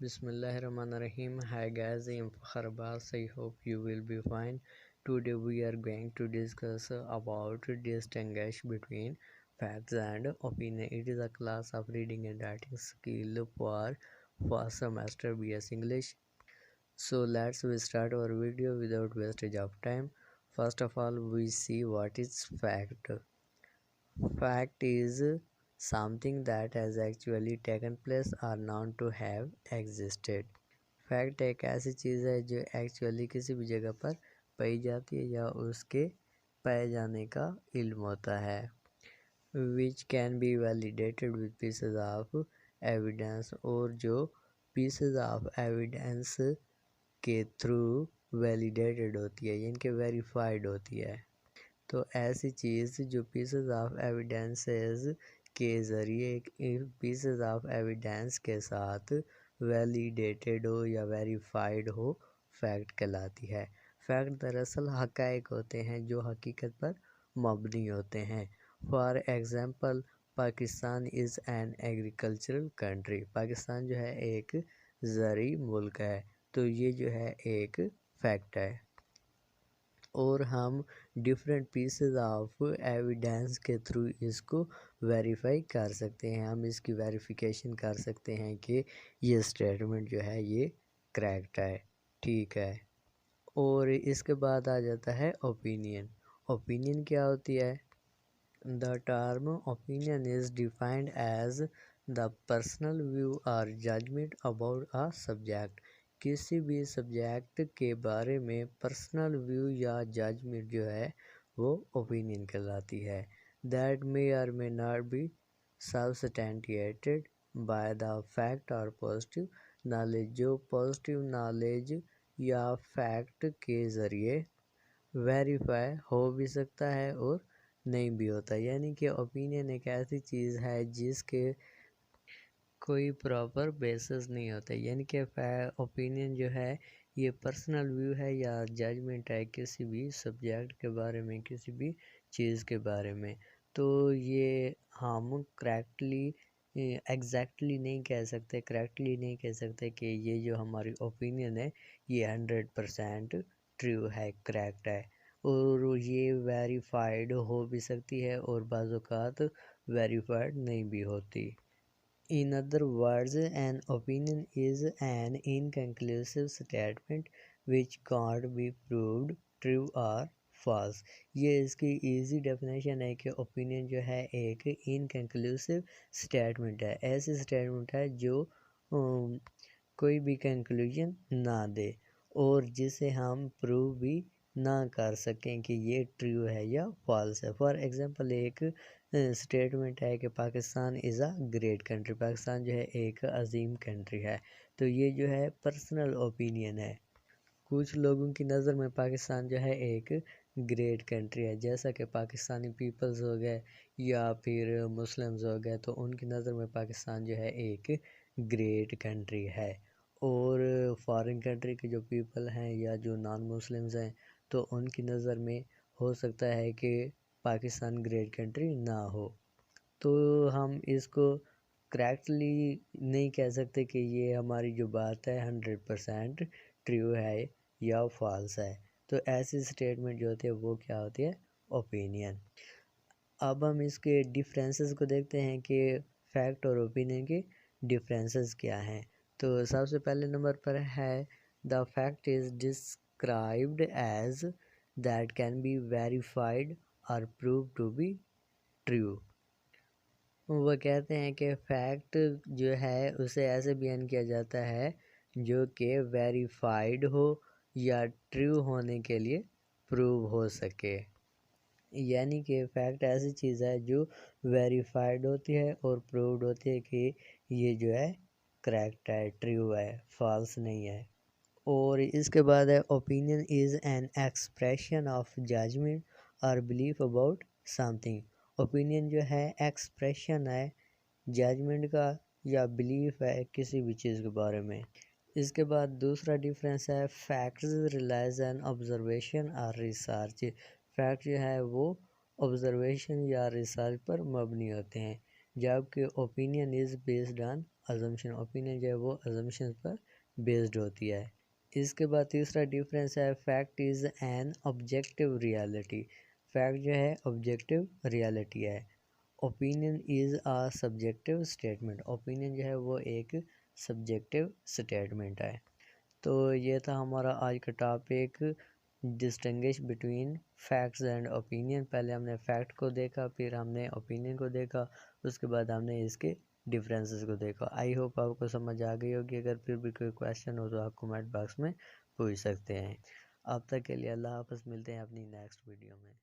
Bismillahirrahmanirrahim. Hi guys, I am Fakhar Abbas. I hope you will be fine. Today we are going to discuss about distinguish between facts and opinion. It is a class of reading and writing skill for first semester BS English. So let's we start our video without wastage of time. First of all, we see what is fact. Fact is something that has actually taken place or known to have existed. Fact एक ऐसी चीज़ है जो actually किसी भी जगह पर पाई जाती है या उसके पाए जाने का इल्म होता है. Which can be validated with pieces of evidence, और जो पीसेस ऑफ एविडेंस के थ्रू वैलिडेटेड होती है यानी कि वेरीफाइड होती है. तो ऐसी चीज़ जो पीसेस ऑफ एविडेंसेस के ज़रिए पीसेस ऑफ एविडेंस के साथ वैलिडेटेड हो या वेरीफाइड हो, फैक्ट कहलाती है. फैक्ट दरअसल हक़ाइक़ होते हैं जो हकीकत पर मबनी होते हैं. For example, Pakistan is an agricultural country. Pakistan जो है एक ज़रई मुल्क है, तो ये जो है एक फैक्ट है. और हम डिफरेंट पीसेस ऑफ एविडेंस के थ्रू इसको वेरीफाई कर सकते हैं. हम इसकी वेरिफिकेशन कर सकते हैं कि ये स्टेटमेंट जो है ये करेक्ट है, ठीक है. और इसके बाद आ जाता है ओपिनियन. ओपिनियन क्या होती है? The term opinion is defined as the personal view और जजमेंट अबाउट अ सब्जेक्ट. किसी भी सब्जेक्ट के बारे में पर्सनल व्यू या जजमेंट जो है वो ओपिनियन कहलाती है. That may or may not be substantiated by the fact or positive knowledge. जो पॉजिटिव नॉलेज या फैक्ट के ज़रिए वेरीफाई हो भी सकता है और नहीं भी होता. यानी कि ओपिनियन एक ऐसी चीज़ है जिसके कोई प्रॉपर बेसिस नहीं होता. यानी कि ओपिनियन जो है ये पर्सनल व्यू है या जजमेंट है किसी भी सब्जेक्ट के बारे में, किसी भी चीज़ के बारे में. तो ये हम करेक्टली एग्जैक्टली नहीं कह सकते, करेक्टली नहीं कह सकते कि ये जो हमारी ओपिनियन है ये 100% ट्रू है, करेक्ट है. और ये वेरीफाइड हो भी सकती है और बाज़ औक़ात वेरीफाइड नहीं भी होती. In other words, an opinion is an inconclusive statement which can't be proved true or false. ये इसकी easy definition है कि opinion जो है एक inconclusive statement है. ऐसी statement है जो कोई भी conclusion ना दे और जिसे हम prove भी ना कर सकें कि ये ट्रू है या फॉल्स है. फॉर एग्ज़ाम्पल, एक स्टेटमेंट है कि Pakistan is a great country. Pakistan जो है एक अजीम कंट्री है. तो ये जो है पर्सनल ओपिनियन है. कुछ लोगों की नज़र में पाकिस्तान जो है एक ग्रेट कंट्री है, जैसा कि पाकिस्तानी पीपल्स हो गए या फिर मुस्लिम्स हो गए, तो उनकी नज़र में पाकिस्तान जो है एक ग्रेट कंट्री है. और फॉरेन कंट्री के जो पीपल हैं या जो नॉन मुस्लिम्स हैं तो उनकी नज़र में हो सकता है कि पाकिस्तान ग्रेट कंट्री ना हो. तो हम इसको करेक्टली नहीं कह सकते कि ये हमारी जो बात है 100% ट्रू है या फॉल्स है. तो ऐसी स्टेटमेंट जो होती है वो क्या होती है? ओपिनियन. अब हम इसके डिफरेंसेस को देखते हैं कि फैक्ट और ओपिनियन के डिफरेंसेस क्या हैं. तो सबसे पहले नंबर पर है the fact is described as that can be verified और प्रूव टू बी ट्रू. वो कहते हैं कि फैक्ट जो है उसे ऐसे बयान किया जाता है जो कि वेरीफाइड हो या ट्रू होने के लिए प्रूव हो सके. यानी कि फैक्ट ऐसी चीज़ है जो वेरीफाइड होती है और प्रूव्ड होती है कि ये जो है करेक्ट है, ट्रू है, फॉल्स नहीं है. और इसके बाद है opinion is an expression of judgement और बिलीफ अबाउट समथिंग. ओपिनियन जो है एक्सप्रेशन है जजमेंट का या बिलीफ है किसी भी चीज़ के बारे में. इसके बाद दूसरा डिफरेंस है फैक्ट्स रिलाइज एन ऑब्जर्वेशन और रिसर्च. फैक्ट जो है वो ऑब्जर्वेशन या रिसर्च पर मबनी होते हैं, जबकि opinion is based on assumption. opinion جو ہے وہ assumptions پر بیسڈ ہوتی ہے. اس کے بعد تیسرا ڈیفرنس ہے fact is an objective reality. Fact جو ہے آبجیکٹیو ریالٹی ہے. Opinion is a subjective statement. Opinion جو ہے وہ ایک سبجیکٹیو اسٹیٹمنٹ ہے. تو یہ تھا ہمارا آج کا topic, distinguish between facts and opinion. پہلے ہم نے فیکٹ کو دیکھا، پھر ہم نے اوپینین کو دیکھا، اس کے بعد ہم نے اس کے ڈفرینسز کو دیکھا. آئی ہوپ آپ کو سمجھ آ گئی ہوگی. اگر پھر بھی کوئی کویشچن ہو تو آپ کمنٹ باکس میں پوچھ سکتے ہیں. اب تک کے لیے اللہ حافظ. ملتے ہیں اپنی نیکسٹ ویڈیو میں.